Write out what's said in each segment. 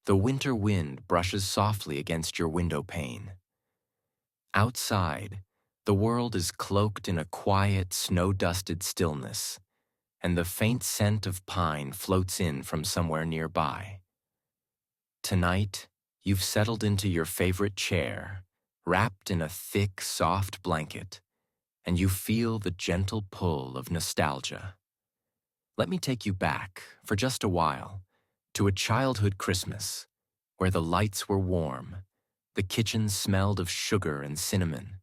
The winter wind brushes softly against your window pane. Outside, the world is cloaked in a quiet, snow-dusted stillness, and the faint scent of pine floats in from somewhere nearby. Tonight, you've settled into your favorite chair, wrapped in a thick, soft blanket, and you feel the gentle pull of nostalgia. Let me take you back, for just a while, to a childhood Christmas, where the lights were warm, the kitchen smelled of sugar and cinnamon,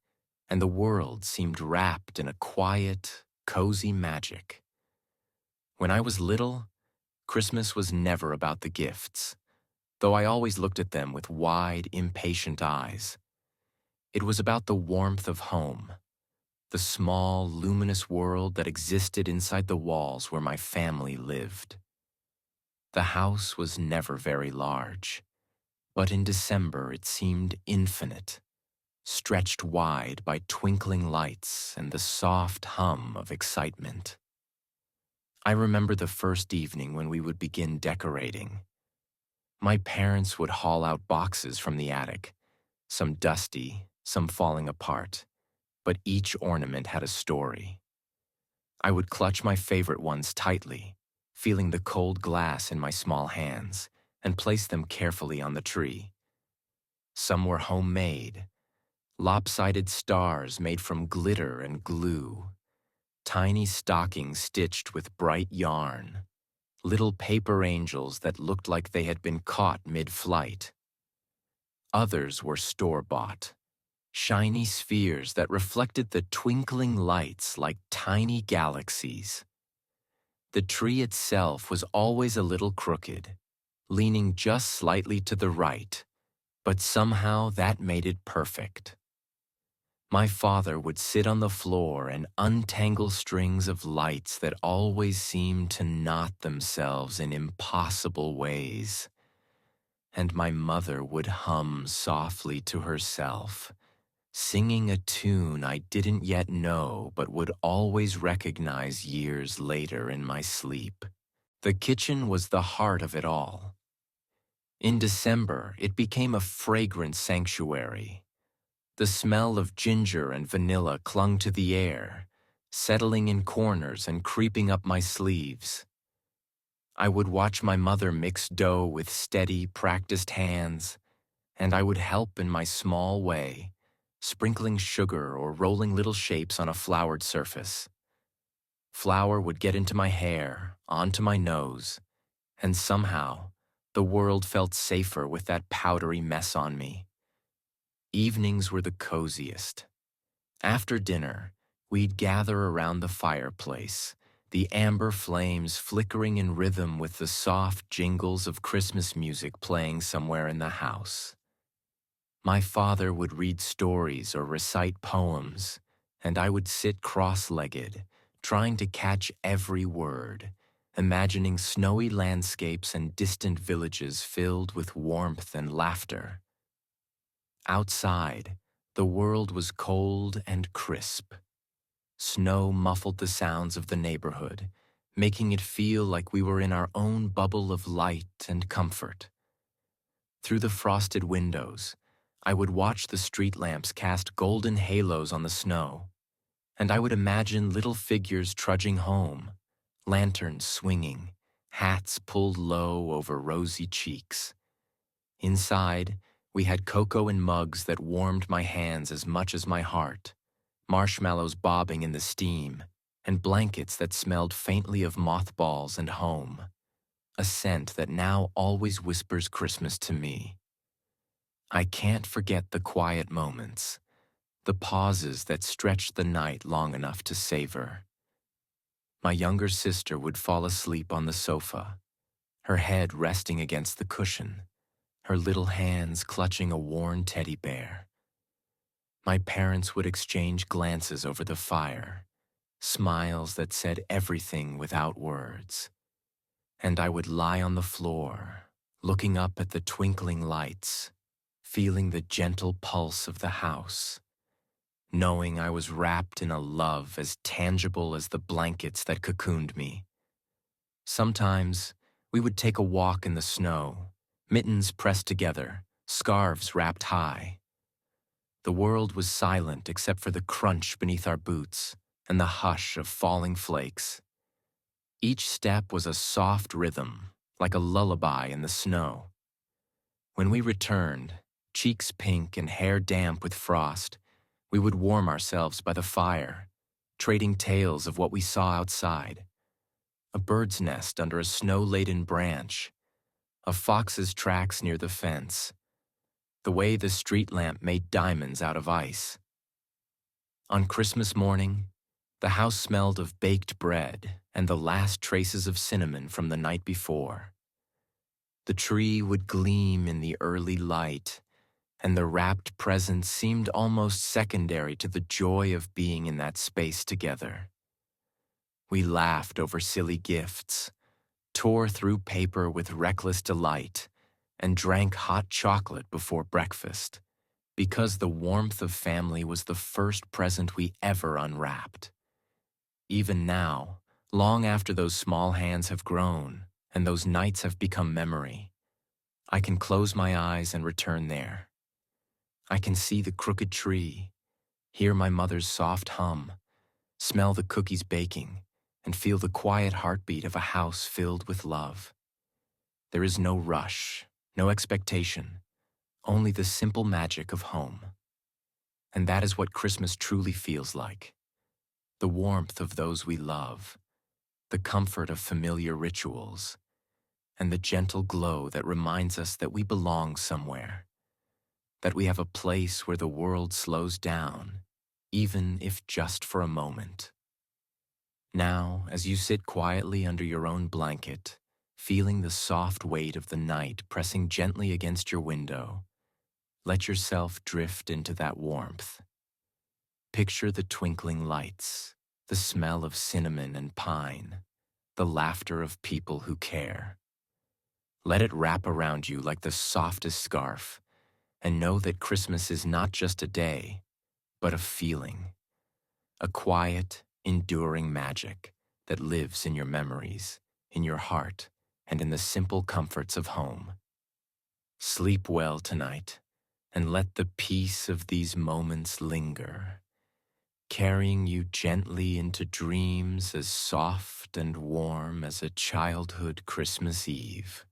and the world seemed wrapped in a quiet, cozy magic. When I was little, Christmas was never about the gifts, though I always looked at them with wide, impatient eyes. It was about the warmth of home, the small, luminous world that existed inside the walls where my family lived. The house was never very large, but in December it seemed infinite, stretched wide by twinkling lights and the soft hum of excitement. I remember the first evening when we would begin decorating. My parents would haul out boxes from the attic, some dusty, some falling apart, but each ornament had a story. I would clutch my favorite ones tightly, feeling the cold glass in my small hands, and place them carefully on the tree. Some were homemade, lopsided stars made from glitter and glue, tiny stockings stitched with bright yarn, little paper angels that looked like they had been caught mid-flight. Others were store-bought, shiny spheres that reflected the twinkling lights like tiny galaxies. The tree itself was always a little crooked, leaning just slightly to the right, but somehow that made it perfect. My father would sit on the floor and untangle strings of lights that always seemed to knot themselves in impossible ways. And my mother would hum softly to herself, singing a tune I didn't yet know but would always recognize years later in my sleep. The kitchen was the heart of it all. In December, it became a fragrant sanctuary. The smell of ginger and vanilla clung to the air, settling in corners and creeping up my sleeves. I would watch my mother mix dough with steady, practiced hands, and I would help in my small way, sprinkling sugar or rolling little shapes on a floured surface. Flour would get into my hair, onto my nose, and somehow the world felt safer with that powdery mess on me. Evenings were the coziest. After dinner, we'd gather around the fireplace, the amber flames flickering in rhythm with the soft jingles of Christmas music playing somewhere in the house. My father would read stories or recite poems, and I would sit cross-legged, trying to catch every word, imagining snowy landscapes and distant villages filled with warmth and laughter. Outside, the world was cold and crisp. Snow muffled the sounds of the neighborhood, making it feel like we were in our own bubble of light and comfort. Through the frosted windows, I would watch the street lamps cast golden halos on the snow, and I would imagine little figures trudging home, lanterns swinging, hats pulled low over rosy cheeks. Inside, we had cocoa in mugs that warmed my hands as much as my heart, marshmallows bobbing in the steam, and blankets that smelled faintly of mothballs and home, a scent that now always whispers Christmas to me. I can't forget the quiet moments, the pauses that stretched the night long enough to savor. My younger sister would fall asleep on the sofa, her head resting against the cushion, her little hands clutching a worn teddy bear. My parents would exchange glances over the fire, smiles that said everything without words. And I would lie on the floor, looking up at the twinkling lights, feeling the gentle pulse of the house, knowing I was wrapped in a love as tangible as the blankets that cocooned me. Sometimes we would take a walk in the snow, mittens pressed together, scarves wrapped high. The world was silent except for the crunch beneath our boots and the hush of falling flakes. Each step was a soft rhythm, like a lullaby in the snow. When we returned, cheeks pink and hair damp with frost, we would warm ourselves by the fire, trading tales of what we saw outside. A bird's nest under a snow-laden branch, a fox's tracks near the fence, the way the street lamp made diamonds out of ice. On Christmas morning, the house smelled of baked bread and the last traces of cinnamon from the night before. The tree would gleam in the early light, and the wrapped presents seemed almost secondary to the joy of being in that space together. We laughed over silly gifts, tore through paper with reckless delight, and drank hot chocolate before breakfast, because the warmth of family was the first present we ever unwrapped. Even now, long after those small hands have grown and those nights have become memory, I can close my eyes and return there. I can see the crooked tree, hear my mother's soft hum, smell the cookies baking, and feel the quiet heartbeat of a house filled with love. There is no rush, no expectation, only the simple magic of home. And that is what Christmas truly feels like. The warmth of those we love, the comfort of familiar rituals, and the gentle glow that reminds us that we belong somewhere, that we have a place where the world slows down, even if just for a moment. Now, as you sit quietly under your own blanket, feeling the soft weight of the night pressing gently against your window, let yourself drift into that warmth. Picture the twinkling lights, the smell of cinnamon and pine, the laughter of people who care. Let it wrap around you like the softest scarf, and know that Christmas is not just a day, but a feeling, a quiet, enduring magic that lives in your memories, in your heart, and in the simple comforts of home. Sleep well tonight, and let the peace of these moments linger, carrying you gently into dreams as soft and warm as a childhood Christmas Eve.